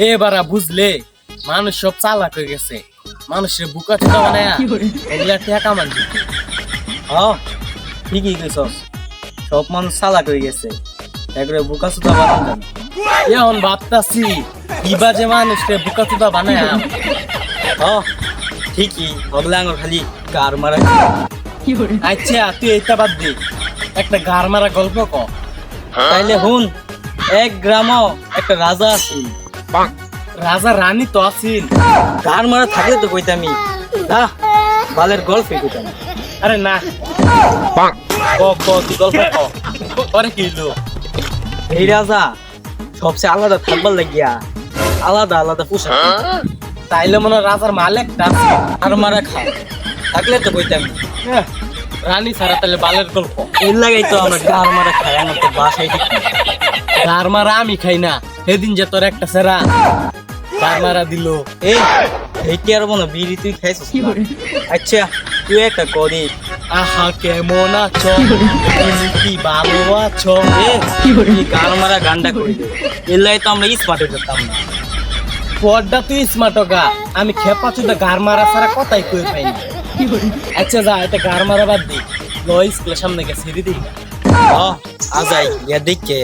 এবারা বুঝলে মানুষ সব চালাক হয়ে গেছে, মানুষের বুকা চোদা বানায় এগুলা টাকা মানছে। ঠিকই কইছস, সব মানুষ চালাক হয়ে গেছে, একবারে বুকা সুতা বানান জানে। এখন ভাবতাছি কিবা যে মানুষকে বুকা চোদা বানায়। ঠিকই, হগলে আঙুর খালি গার মারা। আচ্ছা তুই এইটা বাদ দে, একটা গার মারা গল্প ক। তাইলে হুন, এক গ্রামও একটা রাজা আছিল। রাজা রানী তো আছিল, গার মারা থাকলে তো কইতামি না, বালের গল্প কইতাম। আরে না তুই গল্প ক, পরে কি হইলো? এই রাজা সবচেয়ে আলাদা থাকবার লাগিয়া আলাদা আলাদা পোশাক পরতো। তাইলে মনে হয় রাজার মালিক আর মারা খায় থাকলে তো কইতামি। রানী ছাড়া তাহলে বালের গল্প। এর লাগাই তো আমরা গার মারা খাই, আমার তো বাসায় ঠিক নাই। গার মারা আমি খাই না, সেদিন যে তোর একটা সেরা গার মারা দিল। এই কি আর মনে বিড়ি তুই খাইছিস না? আচ্ছা তুই একটা করি। আহা কেমন আছো, তুমি কি ভালো আছো? এই গার মারা গান্ডা করি দে, এর লাই তো আমরা স্মার্ট হয়ে যেতাম না। পর্দা তুই স্মার্ট গা, আমি খেপা চুদা গার মারা ছাড়া কথাই কই পাই না। আচ্ছা যা, এটা গার মারা বাদ দি, লো স্কুলের সামনে গেছে দিদি। আজাই ইয়া দেখে